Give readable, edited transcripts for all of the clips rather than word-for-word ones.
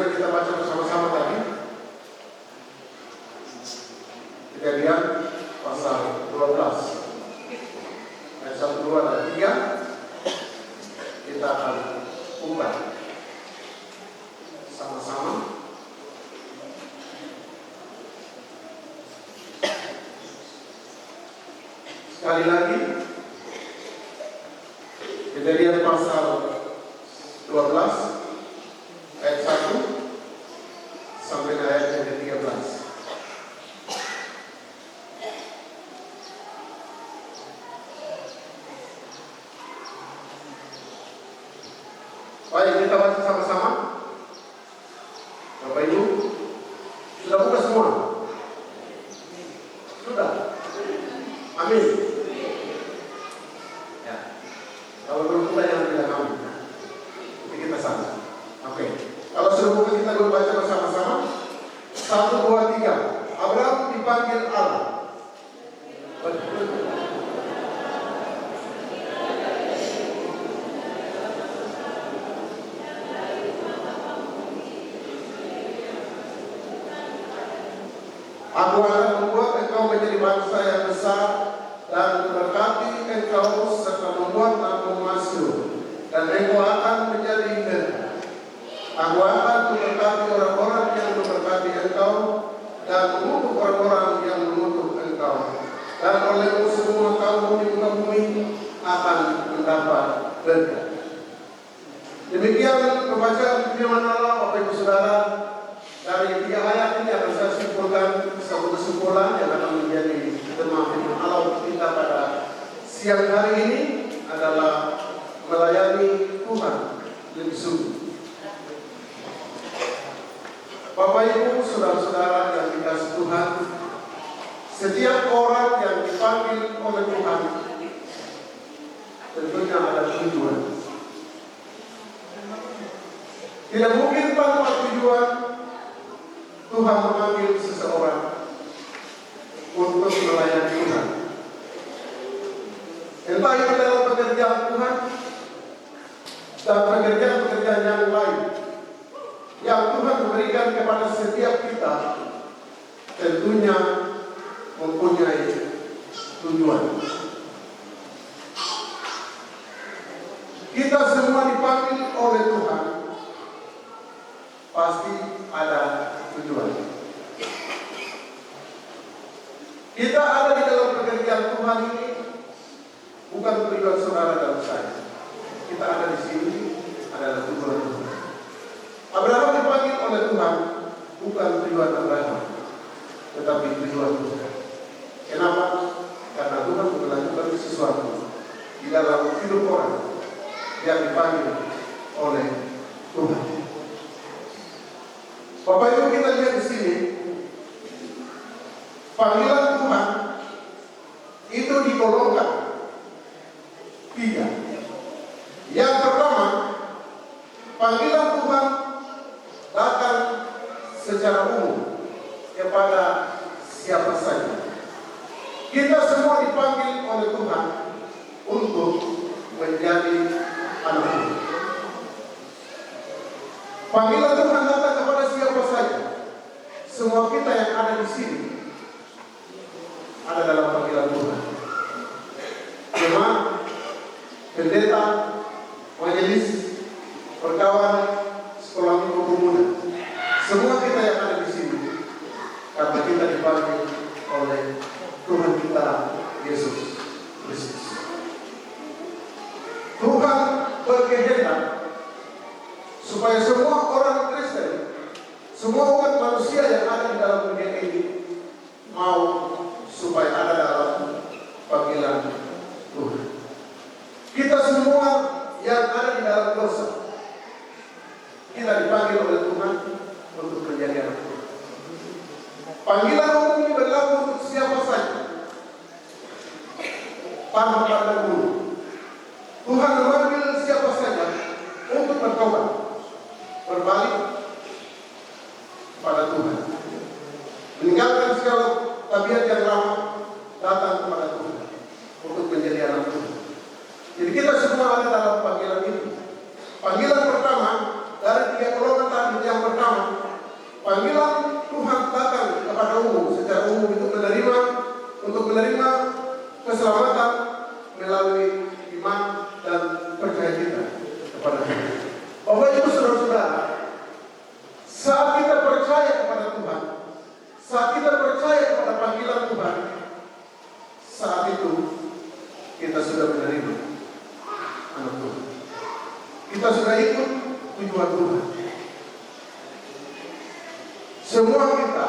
sudah kita baca bersama-sama tadi. Kejadian pasal 12 ayat 1, 2, dan 3. Kita akan ubah sama-sama. Sekali lagi, Kejadian pasal 12 ayat 1 sampai ayat yang ke-13. Baik, kita baca sama-sama. Bapak Ibu, sudah buka semua? Sudah? Amin. Ya. Kalau belum buka jangan bilang amin. Nanti kita sama. Oke. Kalau sudah buka kita dulu baca bersama-sama. 1, 2, 3. Abraham dipanggil Allah. Aku akan membuat engkau menjadi bangsa yang besar dan memberkati engkau serta membuat namamu masyhur, dan engkau akan menjadi berkat. Aku akan memberkati orang-orang yang memberkati engkau dan mengutuk orang-orang yang mengutuk engkau. Dan olehmu semua kaum di muka bumi akan mendapat berkat. Demikian pembacaan firman Allah, Bapak Ibu Saudara. Dari 3 ayat ini akan saya simpulkan satu kesimpulan yang akan menjadi tema firman Allah untuk kita pada siang hari ini adalah melayani Tuhan lebih sungguh. Bapak Ibu, saudara-saudara yang dikasihi Tuhan, setiap orang yang dipanggil oleh Tuhan tentunya ada tujuan. Tidak mungkin tanpa tujuan Tuhan memanggil seseorang untuk melayani Tuhan. Entah itu dalam pekerjaan Tuhan dan pekerjaan-pekerjaan yang lain yang Tuhan memberikan kepada setiap kita, tentunya mempunyai tujuan. Kita semua dipanggil oleh Tuhan, pasti ada tujuan. Kita ada di dalam pekerjaan Tuhan ini bukan tujuan saudara dan saya. Kita ada di sini adalah tujuan Tuhan. Abraham dipanggil oleh Tuhan bukan tujuan Abraham, tetapi tujuan Tuhan. Kenapa? Karena Tuhan melakukan sesuatu di dalam hidup orang yang dipanggil oleh Tuhan. Bapak Ibu, kita lihat di sini panggilan Tuhan itu digolongkan 3. Yang pertama, panggilan Tuhan datang secara umum kepada siapa saja. Kita semua dipanggil oleh Tuhan untuk menjadi anak Tuhan. Panggilan Tuhan datang kepada siapa saja. Semua kita yang ada di sini ada dalam panggilan Tuhan. Jemaat, pendeta, majelis, perkawan, sekolah minggu pemuda, semua kita yang ada di sini karena kita dipanggil oleh Tuhan kita Yesus Kristus. Tuhan berkehendak supaya semua orang Kristen, semua umat manusia yang ada di dalam dunia ini mau supaya ada dalam panggilan Tuhan. Kita semua yang ada di dalam dosa, kita dipanggil oleh Tuhan untuk menjadi anak Tuhan. Panggilan umum ini berlaku untuk siapa saja, tanpa pandang bulu. Tuhan memanggil siapa saja untuk bertobat, berbalik pada Tuhan, meninggalkan segala tabiat yang lama, datang kepada Tuhan untuk menjadi anak Tuhan. Jadi kita semua ada dalam panggilan itu. Panggilan pertama dari 3 golongan tadi, yang pertama kita sudah ikut tujuan Tuhan. Semua kita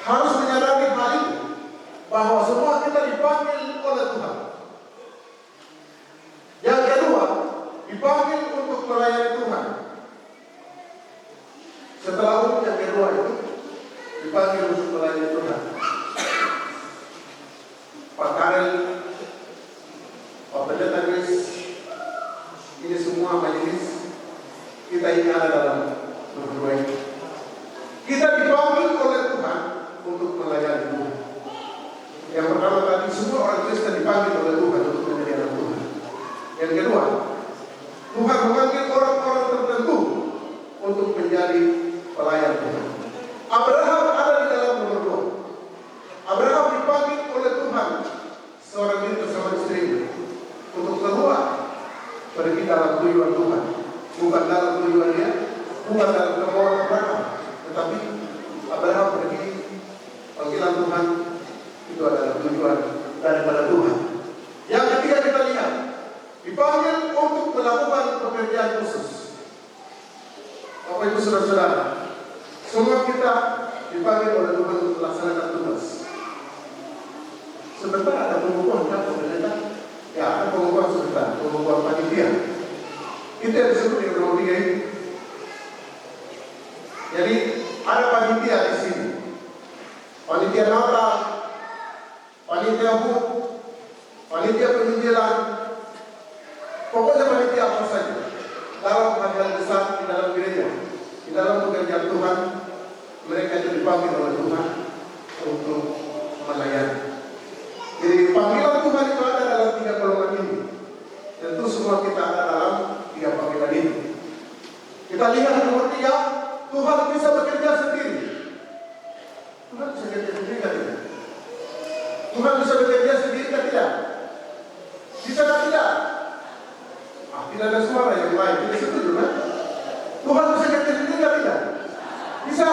harus menyadari hal ini, bahwa semua kita dipanggil oleh Tuhan. Yang kedua, dipanggil untuk melayani Tuhan. Setelah yang kedua itu, dipanggil untuk melayani Tuhan. Pak Karel, Pak Pendeta Chris, ini semua majelis kita ini ada dalam berdua ini. Kita dipanggil oleh Tuhan untuk melayani Tuhan. Yang pertama tadi, semua orang Kristen dipanggil oleh Tuhan untuk menjadi anak Tuhan. Yang kedua, Tuhan memanggil orang-orang tertentu untuk menjadi pelayan Tuhan. Abraham ada di dalam nomor 2. Abraham dipanggil oleh Tuhan, seorang diri bersama istrinya, untuk keluar pergi dalam tujuan Tuhan. Bukan dalam tujuan dia, bukan dalam kemauan Abraham, tetapi Abraham pergi, panggilan Tuhan itu adalah tujuan daripada Tuhan. Yang ketiga kita lihat, dipanggil untuk melakukan pekerjaan khusus. Bapak Ibu Saudara-saudara, semua kita dipanggil oleh Tuhan untuk melaksanakan tugas. Sebentar ada pengukuhan kan, pemerintah? Ya, ada pengukuhan sebentar, pengukuhan panitia. Itu yang disebut dengan nomor 3 ini. Jadi ada panitia di sini, panitia Natal, panitia HUT, panitia penginjilan, pokoknya panitia apa saja dalam hal besar di dalam gereja, di dalam pekerjaan Tuhan, mereka itu dipanggil oleh Tuhan untuk melayani. Jadi panggilan Tuhan itu ada dalam 3 golongan ini. Tentu semua kita ada dalam 3 panggilan ini. Kita lihat nomor 3, Tuhan bisa bekerja sendiri. Tuhan bisa bekerja sendiri kan tidak? Tuhan bisa bekerja sendiri kan tidak? Bisa kan tidak? Tidak ada suara yang lain. Tidak setuju kan? Tuhan bisa bekerja sendiri kan tidak? Bisa.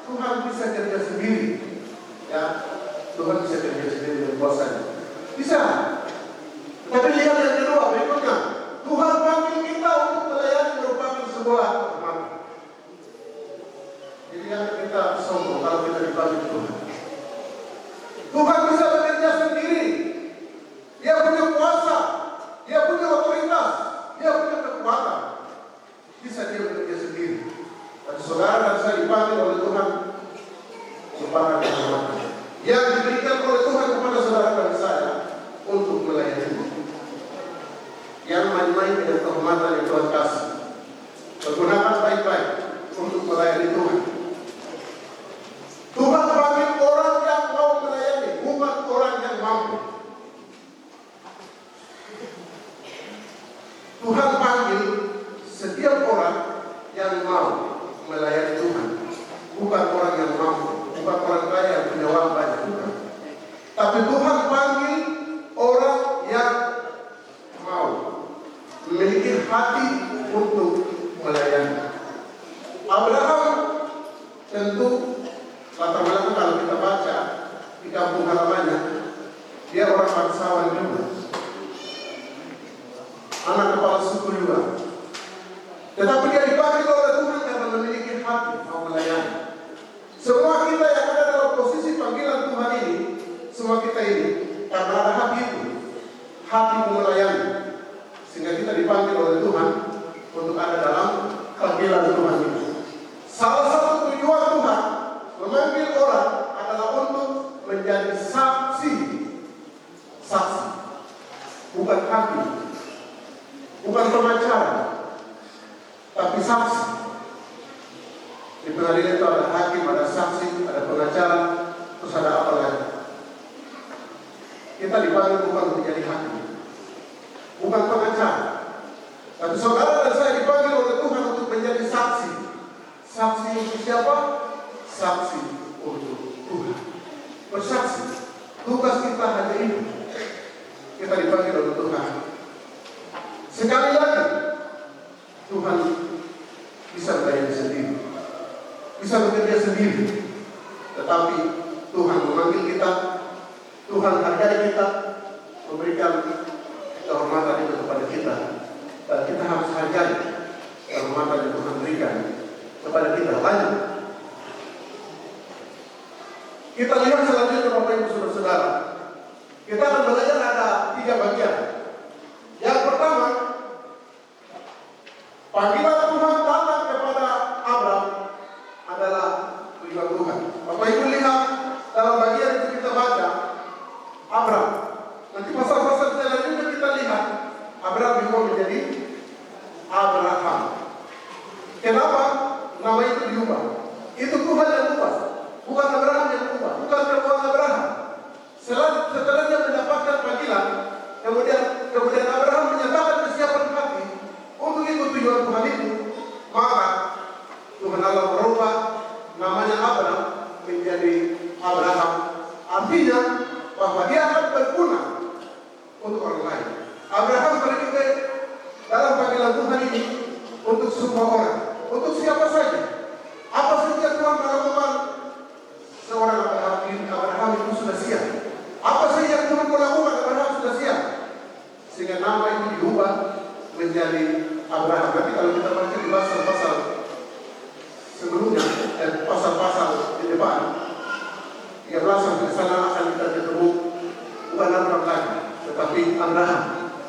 Tuhan bisa bekerja sendiri. Ya, Tuhan bisa bekerja sendiri dengan kuasanya. Bisa. Tapi lihat yang kedua berikutnya. Tuhan panggil kita untuk melayani merupakan sebuah kehormatan. Jadi yang kita sombong kalau kita dipanggil Tuhan. Tuhan bisa bekerja sendiri. Dia punya kuasa, dia punya otoritas, dia punya kekuatan. Bisa dia bekerja sendiri. Dan saudara dan saya dipanggil oleh Tuhan merupakan kehormatan yang diberikan oleh Tuhan kepada saudara dan saya untuk melayani. Yang main-main dengan kehormatan yang Tuhan kasih, pergunakan baik-baik untuk melayani Tuhan. Tuhan panggil orang yang mau melayani, bukan orang yang mampu. Tuhan panggil setiap orang yang mau melayani Tuhan, bukan orang yang mampu, bukan orang kaya yang punya uang banyak, bukan. Tapi Tuhan panggil orang yang mau, memiliki hati untuk melayani. Abraham tentu latar belakang kalau kita baca di kampung halamannya, dia orang bangsawan juga, anak kepala suku juga. Tetapi dia dipanggil oleh Tuhan karena memiliki hati mau melayani. Semua kita yang ada dalam posisi panggilan Tuhan ini, semua kita ini karena ada hati itu, hati melayani, sehingga kita dipanggil oleh Tuhan untuk ada dalam panggilan Tuhan ini. Salah satu tujuan Tuhan memanggil orang adalah untuk menjadi saksi, bukan hakim, bukan pengacara, tapi saksi. Di pengadilan itu ada hakim, ada saksi, ada pengacara, terus ada apa lagi? Kita dipanggil bukan untuk jadi hakim, bukan pengacara, tapi saudara dan saya dipanggil oleh Tuhan untuk menjadi saksi. Saksi untuk siapa? Saksi untuk Tuhan. Bersaksi. Tugas kita hanya ini. Kita dipanggil oleh Tuhan. Sekali lagi, Tuhan bisa melayani sendiri, bisa bekerja sendiri. Tetapi Tuhan memanggil kita, Tuhan hargai kita, memberikan kehormatan itu kepada kita dan kita harus hargai kehormatan yang Tuhan berikan kepada kita. Lanjut. Kita lihat selanjutnya Bapak Ibu Saudara-saudara. Kita akan belajar ada 3 bagian. Yang pertama, panggilan Tuhan datang kepada Abraham adalah tujuan Tuhan. Bapak Ibu lihat dalam bagian itu kita baca Abraham. Nanti pasal-pasal selanjutnya kita lihat Abraham diubah menjadi Abraham. Kenapa nama itu diubah? Itu Tuhan yang ubah, bukan Abraham yang ubah, bukan perbuatan Abraham. Setelah dia mendapatkan panggilan, kemudian Abraham menyatakan kesiapan hati untuk ikut tujuan Tuhan itu, maka Tuhan Allah merubah namanya Abraham menjadi Abraham. Artinya bahwa dia akan berguna untuk orang lain. Abraham pergi ke dalam panggilan Tuhan ini untuk semua orang, untuk siapa saja. Apa saja Tuhan melakukan, seorang Abraham itu sudah siap. Apa saja yang Tuhan melakukan, Abraham sudah siap. Sehingga nama itu diubah menjadi Abraham. Nanti kalau kita baca di pasal-pasal sebelumnya dan pasal-pasal di depan 13 sampai sana akan kita ketemu bukan Abraham lagi, tetapi Abraham.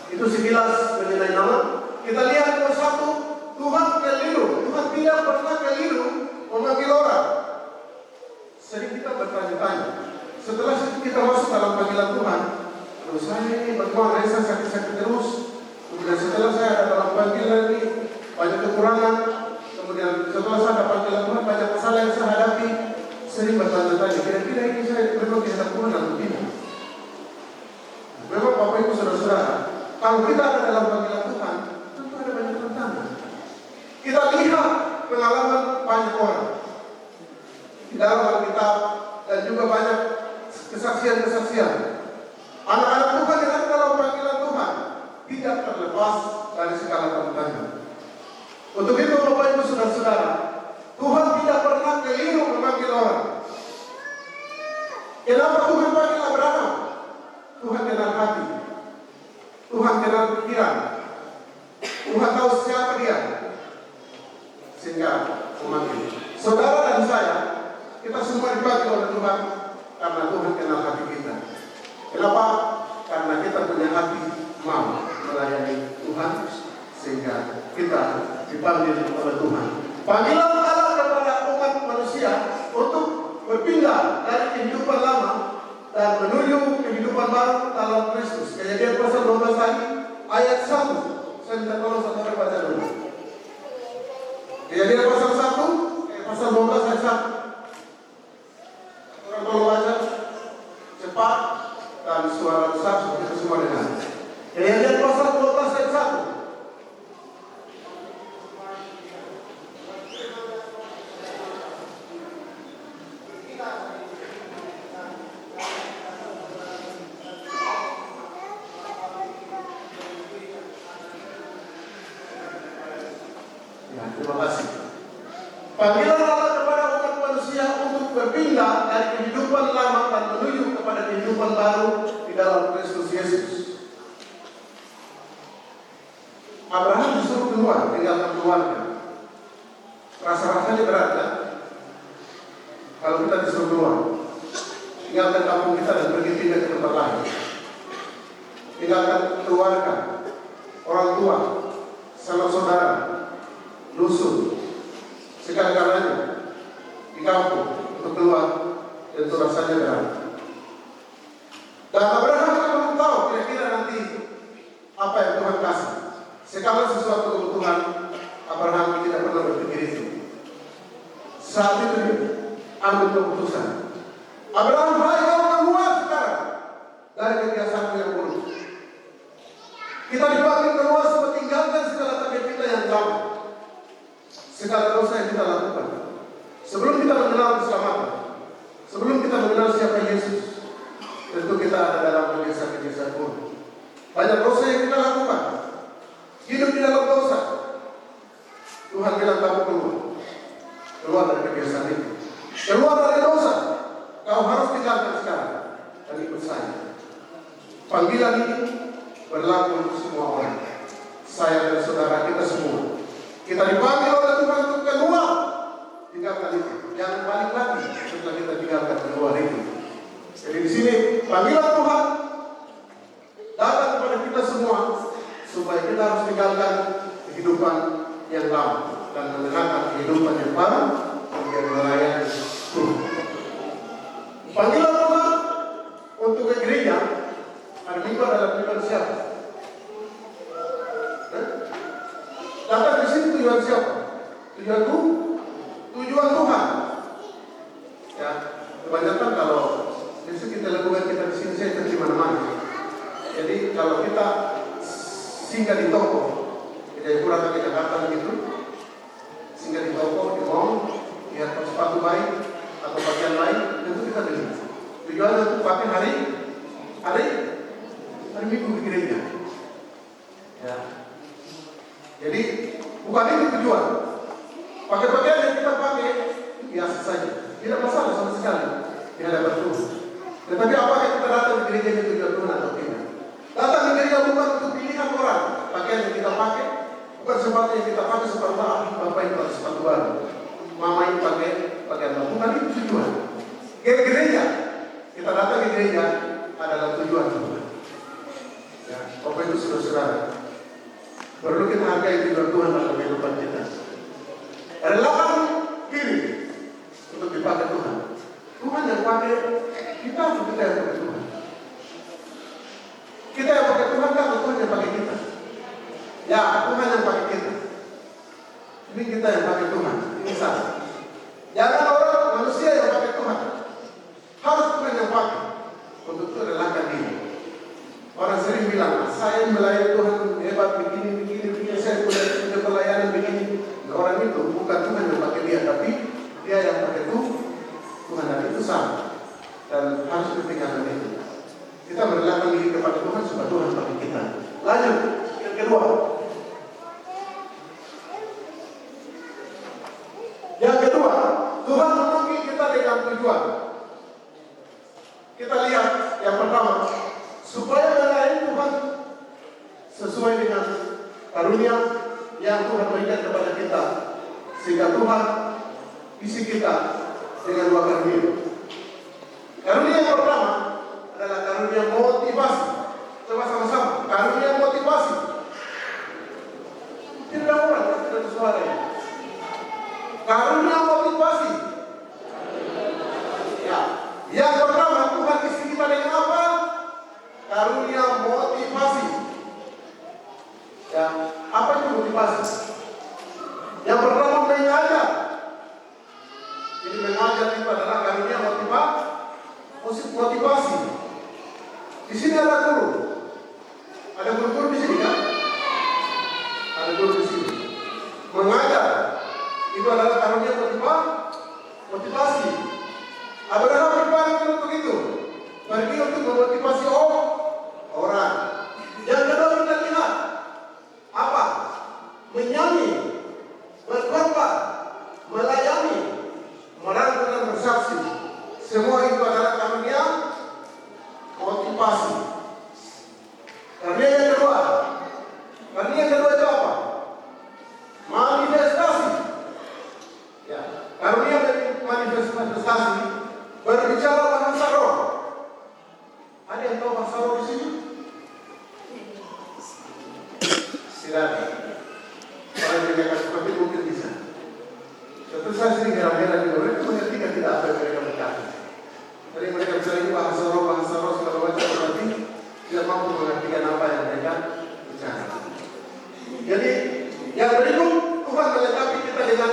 Itu sekilas mengenai nama. Kita lihat nomor 1, Tuhan keliru. Tuhan tidak pernah keliru memanggil orang. Sering kita bertanya-tanya. Setelah kita masuk dalam panggilan Tuhan, terus saya ini bagaimana, saya sakit-sakit terus. Kemudian setelah saya ada dalam panggilan ini banyak kekurangan. Kemudian setelah saya ada panggilan Tuhan banyak masalah yang saya hadapi. Sering bertanya-tanya, kira-kira ini saya memang dihadap Tuhan atau tidak? Memang Bapak Ibu Saudara-saudara, kalau kita ada dalam panggilan Tuhan, tentu ada banyak tantangan. Kita lihat pengalaman banyak orang di dalam Alkitab dan juga banyak kesaksian-kesaksian. Anak-anak Tuhan yang ada dalam panggilan Tuhan tidak terlepas dari segala tantangan. Untuk itu Bapak Ibu Saudara-saudara, Tuhan tidak pernah keliru memanggil orang. Kenapa Tuhan panggil Abraham? Tuhan kenal hati, Tuhan kenal pikiran, Tuhan tahu siapa dia, sehingga memanggil. Saudara dan saya, kita semua dipanggil oleh Tuhan karena Tuhan kenal hati kita. Kenapa? Karena kita punya hati mau melayani Tuhan, sehingga kita dipanggil oleh Tuhan. Panggilan Allah kepada umat manusia untuk berpindah dari kehidupan lama dan menuju kehidupan baru dalam Kristus. Kejadian pasal 12 tadi ayat 1. Saya minta tolong saudara baca dulu. Kejadian pasal 1, pasal 12 ayat 1. Orang tolong baca cepat dan suara besar supaya kita semua dengar. Kejadian pasal 12 ayat 1. Terima kasih. Panggilan Allah kepada umat manusia untuk berpindah dari kehidupan lama dan menuju kepada kehidupan baru di dalam Kristus Yesus. Abraham disuruh keluar, tinggalkan keluarga. Rasa-rasanya berat kan? Kalau kita disuruh keluar, tinggalkan kampung kita dan pergi pindah ke tempat lain. Tinggalkan keluarga, orang tua, sanak saudara, dusun, segala-galanya di kampung untuk keluar, dan itu rasanya berat. Dan Abraham belum tahu kira-kira nanti apa yang Tuhan kasih. Segala sesuatu kebutuhan Abraham tidak pernah berpikir itu. Saat itu dia ambil keputusan. Abraham, hai kamu keluar sekarang dari kebiasaan yang buruk. Kita dipanggil keluar supaya tinggalkan segala takdir kita yang lama, segala dosa yang kita lakukan. Sebelum kita mengenal keselamatan, sebelum kita mengenal siapa Yesus, tentu kita ada dalam kebiasaan-kebiasaan buruk. Banyak dosa yang kita lakukan, hidup di dalam dosa. Tuhan bilang kamu keluar dari kebiasaan itu, keluar dari dosa. Kau harus tinggalkan sekarang dan ikut saya. Panggilan ini berlaku untuk semua orang. Saya dan yang lama dan mengenakan kehidupan yang baru menjadi melayani Tuhan. Panggilan Tuhan untuk ke gereja hari Minggu adalah panggilan siapa? Datang di sini tujuan siapa? Tujuan Tuhan. Ya, kebanyakan kalau besok kita lakukan kita di sini saya di mana-mana. Jadi kalau kita singgah di toko, kita kurang ke Jakarta gitu, singgah di toko, di mall, lihat sepatu baik atau pakaian lain, tentu kita beli. Tujuan untuk pakai hari Minggu di gereja. Ya. Jadi bukan itu tujuan. Pakai pakaian yang kita pakai biasa saja, tidak masalah sama sekali, tidak ada bertujuan. Tetapi apakah kita datang di gereja itu tujuan Tuhan atau tidak? Datang di gereja bukan untuk pilihan orang. Pakaian yang kita pakai bukan sepatu yang kita pakai sepatu bapak ini pakai sepatu baru, mama ini pakai pakaian baru. Bukan itu tujuan. Ke gereja, kita datang ke gereja adalah tujuan Tuhan. Ya, Bapak itu saudara-saudara, perlu kita hargai tujuan Tuhan dalam kehidupan kita. Relakan diri untuk dipakai Tuhan. Tuhan yang pakai kita atau kita yang pakai Tuhan? Kita yang pakai Tuhan atau Tuhan yang pakai kita? Ya, Tuhan yang pakai kita. Ini kita yang pakai Tuhan. Ini salah. Jangan orang manusia yang pakai Tuhan. Harus Tuhan yang pakai. Untuk itu relakan diri. Orang sering bilang, saya melayani Tuhan hebat begini, saya punya pelayanan begini. Orang itu bukan Tuhan yang pakai dia, tapi dia yang pakai Tuhan, dan itu sama. Dan harus ditinggalkan itu. Kita merelakan diri kepada Tuhan supaya Tuhan pakai kita. Lanjut, yang kedua. Yang kedua, Tuhan memanggil kita dengan tujuan. Kita lihat yang pertama, supaya melayani Tuhan sesuai dengan karunia yang Tuhan berikan kepada kita, sehingga Tuhan isi kita dengan dua karunia. Karunia yang pertama adalah karunia motivasi. Coba sama-sama, karunia motivasi. Tidak orang, tidak suara. Karunia motivasi. Ya, yang pertama Tuhan isi kita dengan apa? Karunia motivasi. Ya, apa itu motivasi? Yang pertama mengajar. Jadi mengajar itu adalah karunia motivasi. Di sini ada guru. Ada guru-guru di sini kan? Ada guru di sini. Mengajar itu adalah karunia motivasi. Abraham dipanggil untuk itu. Pergi untuk memotivasi orang. Yang kedua kita lihat apa? Menyanyi, berkorban, melayani, merangkul dan bersaksi. Semua itu adalah karunia motivasi. Karunia yang kedua itu apa? Manifestasi. Ya, karunia manifestasi berbicara bahasa roh. Ada yang tahu bahasa roh di sini? Silakan. Orang yang mereka seperti mungkin bisa. Tentu saya sering heran-heran juga. Mereka mengerti tidak apa yang mereka berkata. Jadi mereka bisa ini bahasa roh segala macam, berarti tidak mampu mengertikan apa yang mereka bicara. Jadi yang berikut Tuhan melengkapi kita dengan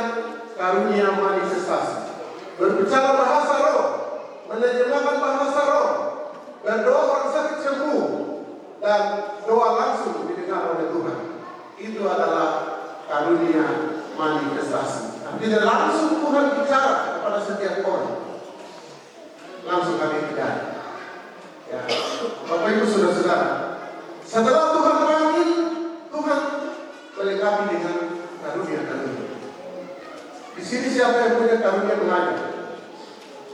karunia manifestasi. Berbicara bahasa roh, menerjemahkan bahasa roh, berdoa orang sakit sembuh, dan doa langsung didengar oleh Tuhan. Itu adalah karunia manifestasi. Artinya langsung Tuhan bicara kepada setiap orang. Langsung kami tidak. Ya, Bapak Ibu saudara-saudara, setelah Tuhan panggil, Tuhan melengkapi dengan karunia-karunia. Di sini siapa yang punya karunia mengajar?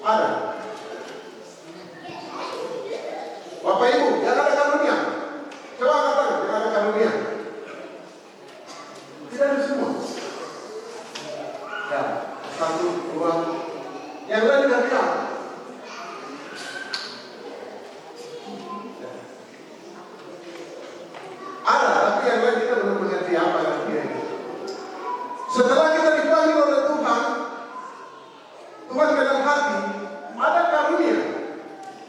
Ada. Bapak Ibu, yang ada karunia. Coba katakan, yang ada karunia. Tidak ada semua. Ya, satu, dua. Yang lain tidak bilang. Ada, tapi yang lain kita belum mengerti apa karunia itu. Setelah kita dipanggil oleh Tuhan, Tuhan kenal hati, ada karunia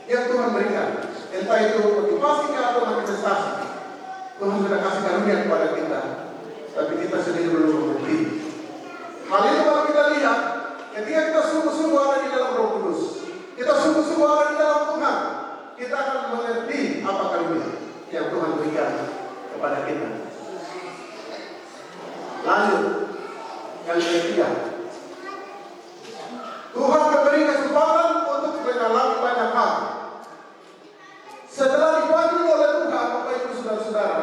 yang Tuhan berikan. Entah itu motivasi atau manifestasi. Tuhan sudah kasih karunia kepada kita, tapi kita sendiri belum mengerti. Hal itu kalau kita lihat, ketika kita sungguh-sungguh ada di dalam Roh Kudus, kita sungguh-sungguh ada di dalam Tuhan, kita akan mengerti apa karunia yang Tuhan berikan kepada kita. Lanjut, yang ketiga, Tuhan memberi kesempatan untuk mengalami banyak hal. Setelah dipanggil oleh Tuhan, Bapak Ibu Saudara-saudara,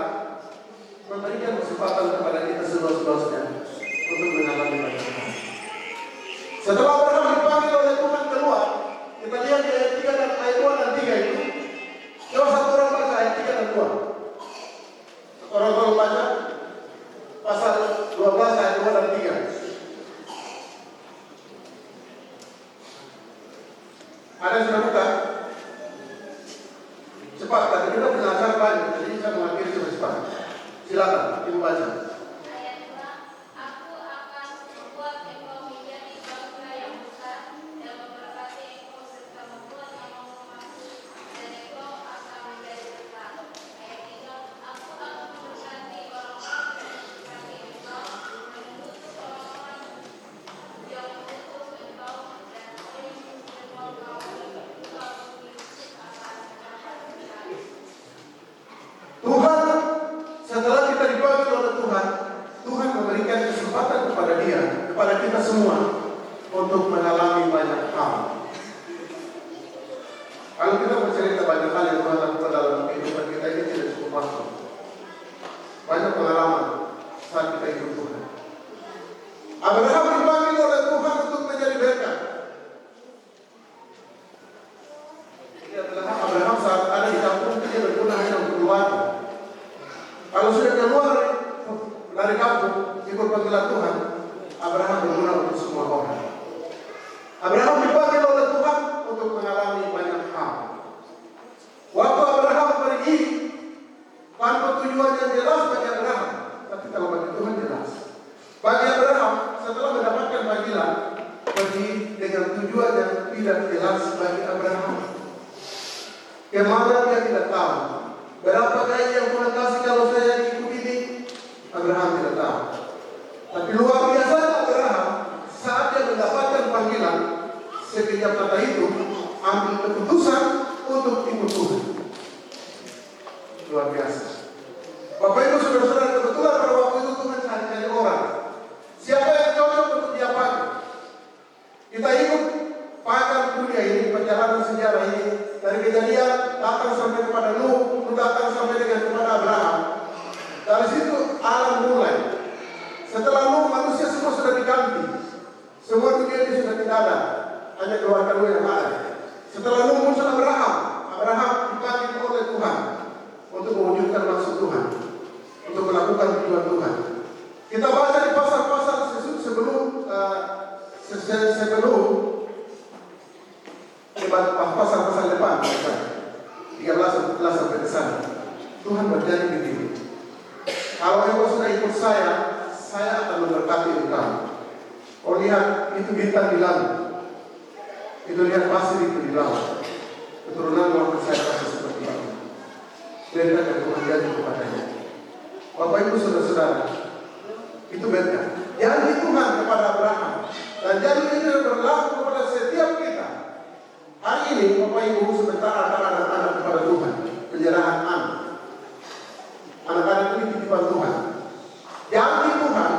memberikan kesempatan kepada kita seluas-luasnya untuk mengalami banyak hal. Setelah Abraham dipanggil oleh Tuhan keluar, kita lihat di ayat 3 dan ayat 2 dan 3 itu. Coba satu orang baca ayat 3 dan 2. Orang tolong baca pasal 12 ayat 2 dan 3. Ada yang sudah buka? Cepat, tadi kita belajar banyak, jadi saya mengakhiri cepat. Silakan, Ibu baca. Ayat 2, aku akan membuat engkau menjadi bangsa yang besar dan memberkati engkau serta membuat namamu maju dan engkau akan menjadi besar. Ayat 3, aku akan memberkati orang-orang yang memberkati engkau dan mengutus orang-orang yang mengutus engkau dan melindungi engkau engkau memiliki akan mendapat. Tuhan, setelah kita dipanggil oleh Tuhan, Tuhan memberikan kesempatan kepada dia, kepada kita semua, untuk mengalami banyak hal. Kalau kita bercerita banyak hal yang Tuhan lakukan dalam kehidupan kita, ini tidak cukup waktu. Banyak pengalaman saat kita ikut Tuhan. Abraham dipanggil oleh Tuhan untuk menjadi berkat. Abraham saat ada di kampung, dia berguna hanya untuk keluarga. Kalau sudah keluar dari kampung, ikut panggilan Tuhan, Abraham berguna untuk semua orang. Abraham dipanggil oleh Tuhan untuk mengalami banyak hal. Waktu Abraham pergi, tanpa tujuan yang jelas bagi Abraham, tapi kalau bagi Tuhan jelas. Bagi Abraham, setelah mendapatkan panggilan, pergi dengan tujuan yang tidak jelas bagi Abraham. Kemana dia tidak tahu. Berapa gaji yang Tuhan kasih kalau saya ikut ini? Abraham tidak tahu. Tapi luar biasa Abraham, saat dia mendapatkan panggilan, sekejap mata itu ambil keputusan untuk ikut Tuhan. Luar biasa. Bapak Ibu Saudara-saudara, kebetulan pada waktu itu Tuhan cari-cari orang. Siapa yang cocok untuk dia pakai? Kita ikut pakai dunia ini, perjalanan sejarah ini, dari Kejadian datang sampai kepada Nuh, datang sampai dengan kepada Abraham. Dari situ alam mulai. Setelah Nuh, manusia semua sudah diganti. Semua dunia ini sudah tidak ada, hanya keluarga Nuh yang ada. Setelah Nuh muncul Abraham. Abraham dipanggil oleh Tuhan untuk mewujudkan maksud Tuhan, untuk melakukan tujuan Tuhan. Kita baca di pasal-pasal sebelum pasal depan, 13 sampai ke sana. Tuhan berjanji begini. Kalau engkau sudah ikut saya akan memberkati engkau. Oh lihat, itu bintang di langit. Itu lihat pasir itu di laut. Keturunan akan saya kasih seperti itu. Berkat yang Tuhan janji kepadanya. Bapak Ibu Saudara-saudara, itu berkat. Janji Tuhan kepada Abraham dan janji itu berlaku kepada setiap kita. Hari ini Bapak Ibu sebentar akan anak-anak kepada Tuhan, penyerahan anak. Anak-anak ini titipan Tuhan. Janji Tuhan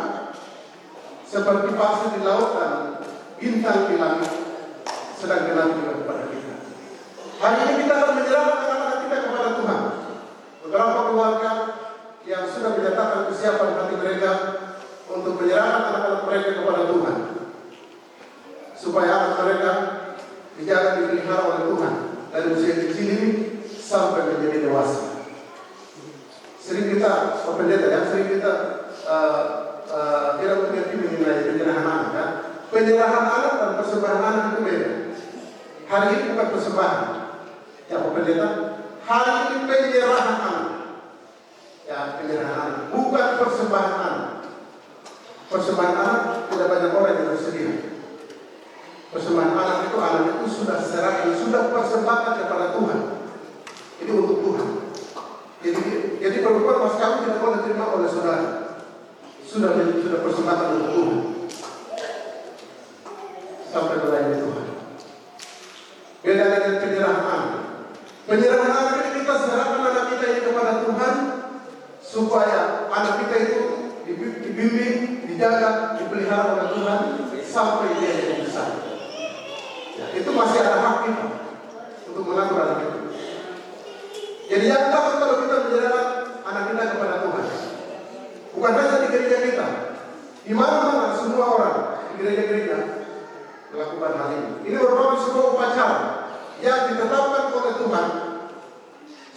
seperti pasir di lautan, bintang di langit, sedang genap juga kepada kita. Hari ini kita akan menyerahkan anak-anak kita kepada Tuhan. Beberapa keluarga yang sudah menyatakan kesiapan hati mereka untuk menyerahkan anak-anak mereka kepada Tuhan, supaya anak mereka dijaga dipelihara oleh Tuhan dari usia kecil ini sampai menjadi dewasa. Sering kita, Pak Pendeta ya, sering kita tidak mengerti mengenai penyerahan anak ya. Penyerahan anak dan persembahan anak itu beda. Hari ini bukan persembahan, ya Pak Pendeta. Hari ini penyerahan anak, ya penyerahan anak, bukan persembahan anak. persembahan anak tidak banyak orang yang bersedia. Persembahan anak itu sudah serahkan, sudah persembahkan kepada Tuhan. Ini untuk Tuhan. Jadi perempuan mas kawin tidak boleh terima oleh saudara. Sudah persembahkan untuk Tuhan. Sampai melayani Tuhan. Beda dengan penyerahan anak. Penyerahan anak ini kita serahkan anak kita ini kepada Tuhan, supaya anak kita itu dibimbing, dijaga, dipelihara oleh Tuhan sampai dia jadi besar. Ya, itu masih ada hak kita untuk mengatur anak itu. Jadi yang takut kalau kita menyerahkan anak kita kepada Tuhan. Bukan saja di gereja kita, di mana-mana semua orang di gereja-gereja melakukan hal ini. Ini merupakan sebuah upacara yang ditetapkan oleh Tuhan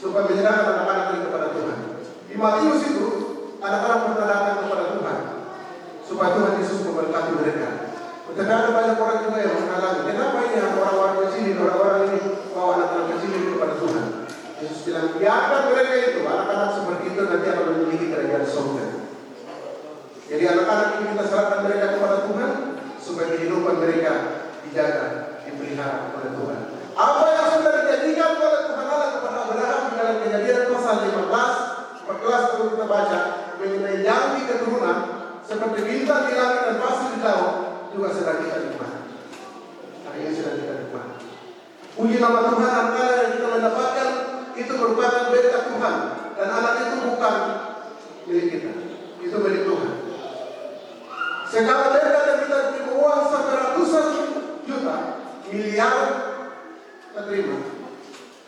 supaya menyerahkan anak-anak ini kepada Tuhan. Di Matius itu anak-anak bertadakan kepada Tuhan supaya Tuhan Yesus memberkati mereka. Tetapi ada banyak orang juga yang menghalangi. Kenapa ini orang-orang kecil, orang-orang ini bawa anak-anak kecil ini kepada Tuhan? Yesus bilang, biarkan mereka itu, anak-anak seperti itu nanti akan memiliki kerajaan surga. Jadi anak-anak ini kita serahkan mereka kepada Tuhan supaya kehidupan mereka dijaga, dipelihara oleh Tuhan. Apa yang sudah dijanjikan oleh Tuhan Allah kepada Abraham di dalam Kejadian pasal 15, 14 kalau kita baca mengenai janji keturunan seperti bintang di langit dan pasir di laut juga sedang kita nikmati. Hari ini sedang kita nikmati. Puji nama Tuhan, anak-anak yang kita mendapatkan itu merupakan berkat Tuhan, dan anak itu bukan milik kita, itu milik Tuhan. Segala berkat yang kita terima, uang sampai ratusan juta, miliar kita terima,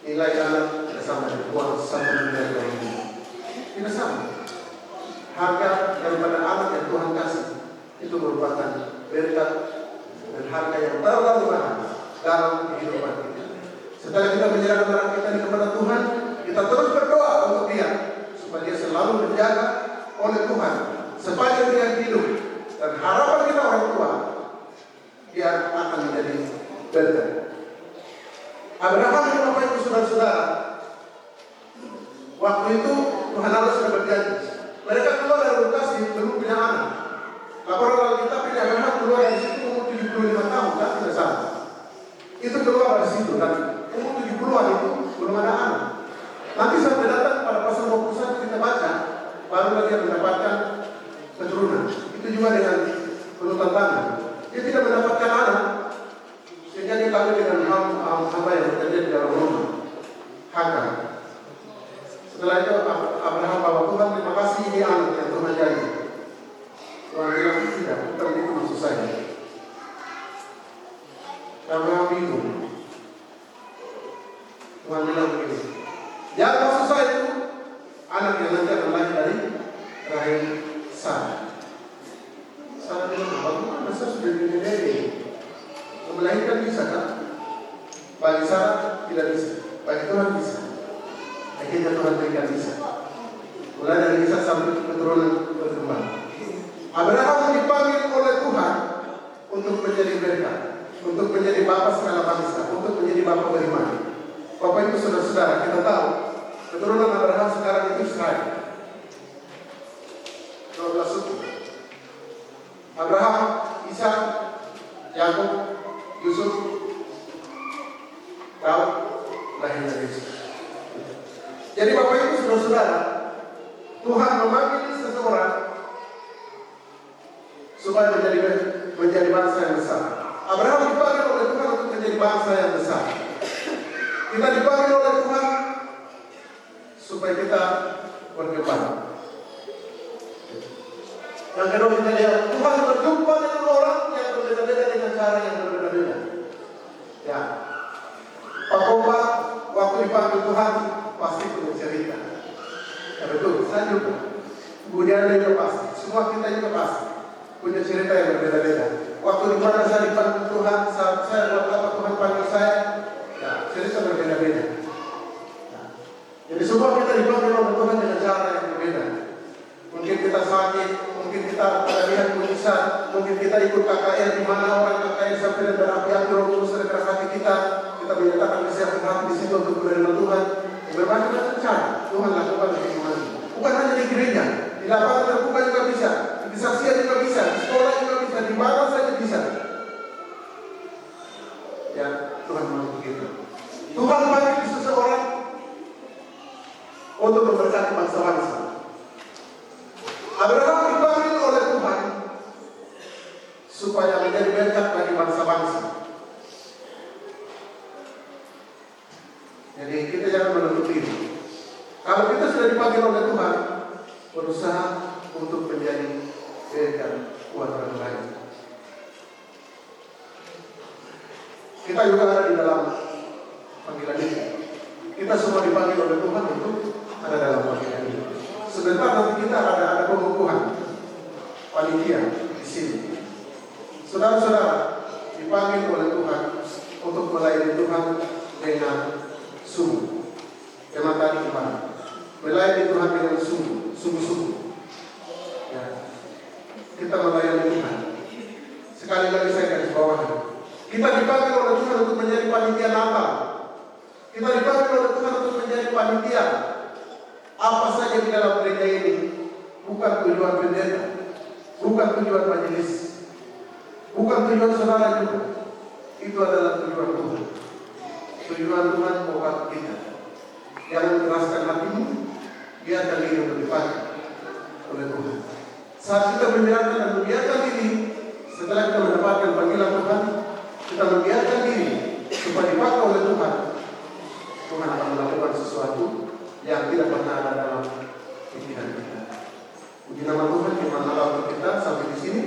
nilai anak tidak sama dengan uang 1 miliar rupiah. Tidak sama. Harga daripada anak yang Tuhan kasih itu merupakan berkat dan harga yang terlalu mahal dalam kehidupan kita. Setelah kita menyerahkan anak kita kepada Tuhan, kita terus berdoa untuk dia supaya dia selalu dijaga oleh Tuhan sepanjang dia hidup. Dan harapan kita orang tua, dia akan menjadi berkat. Abraham ini Bapak Ibu saudara-saudara, waktu itu Tuhan Allah sudah berjanji. Mereka keluar dari lokasi belum punya anak. Laporan Alkitab ini Abraham keluar dari situ umur 75 tahun, tidak salah. Itu keluar dari situ dan umur 70-an itu belum ada anak. Nanti sampai datang pada pasal 21 kita baca, baru dia mendapatkan keturunan. Itu juga dengan penuh tantangan. Dia tidak mendapatkan anak, sehingga dia kawin dengan hamba yang bekerja di dalam rumah, Hagar. Setelah itu Abraham bawa Tuhan, terima kasih ini anak yang Tuhan janji. Tuhan bilang tidak, bukan itu maksud saya. Abraham bingung. Tuhan bilang begini, yang maksud saya itu anak yang nanti akan lahir dari rahim Sarah. Sarah bilang, bagaimana saya sudah nenek? Melahirkan bisa kan? Bagi Sarah tidak bisa, bagi Tuhan bisa. Akhirnya Tuhan berikan bisa. Mulai dari bisa sampai keturunan berkembang. Abraham dipanggil oleh Tuhan untuk menjadi berkat, untuk menjadi bapa segala bangsa, untuk menjadi bapa beriman. Bapak Ibu saudara-saudara, kita tahu keturunan Abraham sekarang itu Israel. 12 suku. Abraham, Ishak, Yakub, Yusuf, Daud, lahir dari Yesus. Jadi Bapak Ibu saudara-saudara, Tuhan memanggil seseorang supaya menjadi bangsa yang besar. Abraham dipanggil oleh Tuhan untuk menjadi bangsa yang besar. Kita dipanggil oleh Tuhan supaya kita berkembang. Yang kedua kita lihat Tuhan berjumpa dengan orang yang berbeda-beda dengan cara yang berbeda-beda. Ya, Pak Kompa waktu dipanggil Tuhan pasti punya cerita. Ya betul, saya juga. Kemudian dia juga pasti. Semua kita juga pasti punya cerita yang berbeda-beda. Waktu di mana saya dipanggil Tuhan, saya buat apa Tuhan panggil saya, ya cerita berbeda-beda. Ya. Jadi semua kita dipanggil oleh Tuhan dengan cara yang berbeda. Mungkin kita sakit, mungkin kita lihat mujizat, mungkin kita ikut KKR di mana orang KKR sampai dan berapi-api Roh Kudus dalam hati kita menyatakan kesiapan hati di situ untuk menerima Tuhan. Berbagai macam cara Tuhan lakukan untuk iman. Bukan hanya di gereja, di lapangan terbuka juga bisa, di kesaksian juga bisa, di supaya menjadi berkat bagi bangsa-bangsa. Jadi kita jangan menutup diri. Kalau kita sudah dipanggil oleh Tuhan, berusaha untuk menjadi berkat buat orang lain. Kita juga ada di dalam panggilan ini. Kita semua dipanggil oleh Tuhan untuk ada dalam panggilan ini. Sebentar nanti kita ada pengukuhan panitia di sini. Saudara-saudara dipanggil oleh Tuhan untuk melayani Tuhan dengan sungguh. Memang tadi gimana? Melayani Tuhan dengan sungguh-sungguh. Ya. Kita melayani Tuhan. Sekali lagi saya garis bawahi. Kita dipanggil oleh Tuhan untuk menjadi panitia Natal. Kita dipanggil oleh Tuhan untuk menjadi panitia. Apa saja di dalam gereja ini bukan tujuan pendeta, bukan tujuan majelis, bukan tujuan saudara juga. Itu adalah tujuan Tuhan. Tujuan Tuhan buat kita. Jangan keraskan hatimu, biarkan diri untuk dipakai oleh Tuhan. Saat kita menyerahkan dan membiarkan diri, setelah kita mendapatkan panggilan Tuhan, kita membiarkan diri supaya dipakai oleh Tuhan. Tuhan akan melakukan sesuatu yang tidak pernah ada dalam pikiran kita. Puji nama Tuhan, firman Allah untuk kita sampai di sini.